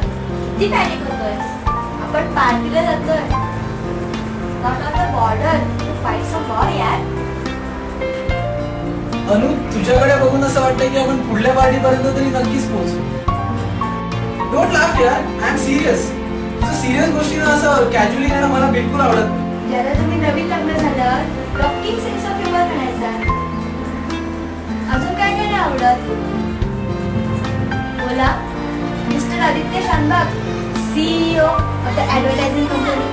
किती पॅनिक होतोयस? आपण पार्टीला जातोय. Not on the border to fight some war यार. अनु, तुझ्याकडे बघून असं वाटतं की आपण पुढल्या पार्टीपर्यंत तरी नक्कीच पोहोचू. डोंट लाफ यार, आय एम सिरियस. तुझं सिरियस गोष्टींना असं कॅज्युअली घेणं मला बिलकुल आवडत नाही. ज्याला तुम्ही नवीन लग्न झालं, रॉकिंग सेन्स ऑफ ह्युमर म्हणायचा. अजून काय काय नाही आवडत? बोला. Mister Aditya Shanbag, CEO of the advertising company.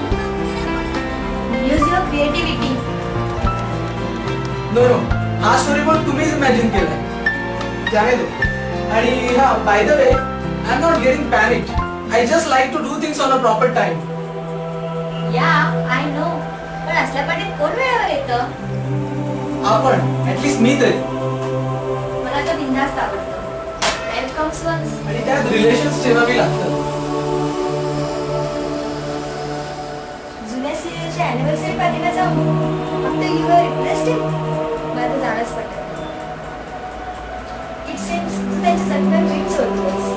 Use your creativity. No no, हा स्टोरी पण तुम्हीच इमॅजिन केलाय. जाने दो. आणि हा, by the way, I am not getting panicked. I just like to do things on a proper time. Yeah, I know. पण असल्या पार्टीत कोण वेळेवर येतं? आपण, at least मी तरी. मला तर बिनधास्त आवडतं. Life comes once. आणि त्यात रिलेशन्स ठेवावी लागतात. जुन्या सिरियलच्या अॅनिव्हर्सरी पार्टीला जाऊ. फक्त यू आर इंटरेस्टेड. मला तर जाणंच पडतं. इट सेम्स तू त्यांच्या सगळ्या ड्रीम्स होतोस.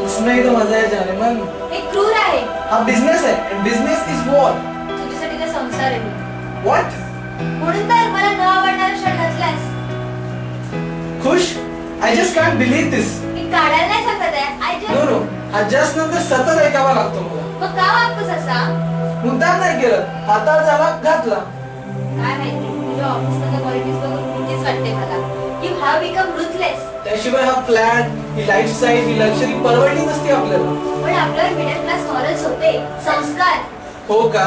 इसमें तो मजा है जाने मन. हे क्रूर आहे. हा बिझनेस आहे. and business is war. तुझ्यासाठी तर संसार आहे. What? म्हणून तर मला न आवडणारा शर्ट घातलास. खुश? I just can't believe this. मी काढायला नाही सांगत आहे. No no. हा जस्ट नंतर सतत ऐकावा लागतो मला. मग का वागतोस असा? मुद्दाम नाही केलं. हातावर झाला घातला. काय माहिती तुझ्या ऑफिसमध्ये क्वालिटीज बघून भीतीच वाटते मला. You have become ruthless. त्याशिवाय हा फ्लॅट, ही लाईफस्टाईल, ही लक्झरी परवडली नसती आपल्याला. पण आपल्यावर मिडल क्लास मॉरल्स होते, संस्कार. हो का?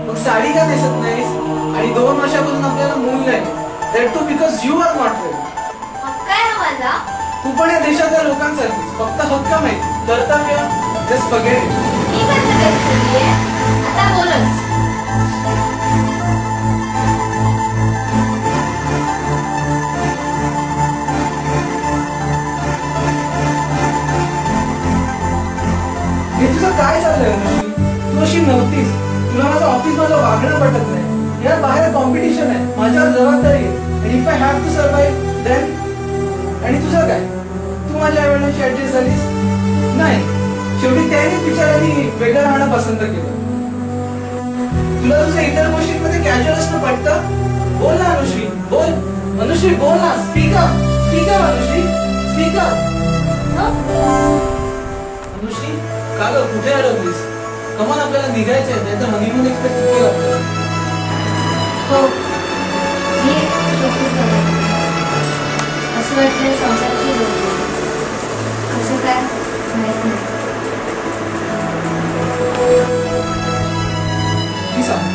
मग साडी का नेसत नाहीस? आणि 2 वर्षापासून आपल्याला मूल नाही. That too because you are not ready. हक्क आहे हा माझा. तू पण या देशातल्या लोकांसारखीच. फक्त हक्क माहिती, कर्तव्य just forget it. मी कर्तव्य विसरलीये. आता बोलच. हे तुझं काय चाललंय अनुश्री? तू अशी नव्हतीस. तुला माझं ऑफिस माझं वागणं पटत नाही. यात बाहेर कॉम्पिटिशन आहे. माझ्यावर जबाबदारी आहे. And if I have to survive, then आणि तुझं काय? तू माझ्या आईवडिलांशी ऍडजस्ट झालीस? नाही. शेवटी त्यांनीच बिचारांनी वेगळं राहणं पसंत केलं. तुला तुझ्या इतर गोष्टींमध्ये कॅज्युअल असणं पटतं? बोल ना अनुश्री, बोल. अनुश्री बोल ना. Speak up. Speak up Anushree. Speak up. Anushree, का ग कुठे अडवलीस? कमान आपल्याला निघायचंय. नाहीतर हनीमून एक्सपेक्ट चुकेल आपल्याला. हो. मी ऑफिस बघायला. असं वाटलं संसाराची जोडी. असं काय माहित नाही. ती सांग,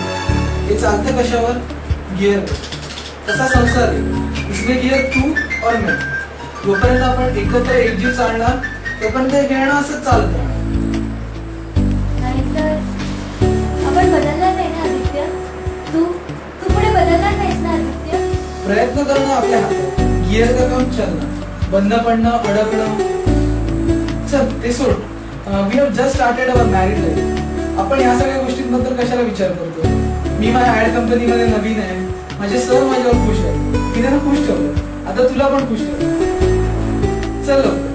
हे चालतं कशावर? गिअर. तसा संसार आहे. इसमें गिअर तू और मैं. जोपर्यंत आपण एकत्र एकजीव चालणार तोपर्यंत हे खेळणं असंच चालतं. नाहीतर आपण बदलणार नाही ना आदित्य. तू पुढे बदलणार नाहीस ना आदित्य. प्रयत्न करणं आपल्या हातात. गिअर का काम चालणं, बंद पडणं, अडकणं. चल ते सोड. We have just started our married life. आपण या सगळ्या गोष्टींबद्दल कशाला विचार करतो? मी माझ्या ऍड कंपनीमध्ये नवीन आहे. माझे सर माझ्यावर खुश आहे. मी त्यांना खुश ठेवलं. आता तुला पण खुश ठेवलं. चल लवकर.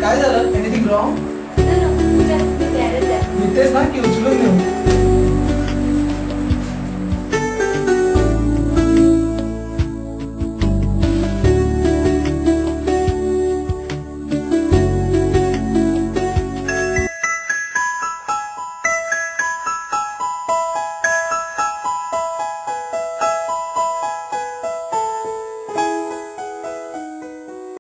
काय झालं? Anything wrong? No, no, मी तेच ना की उचलून नेऊ.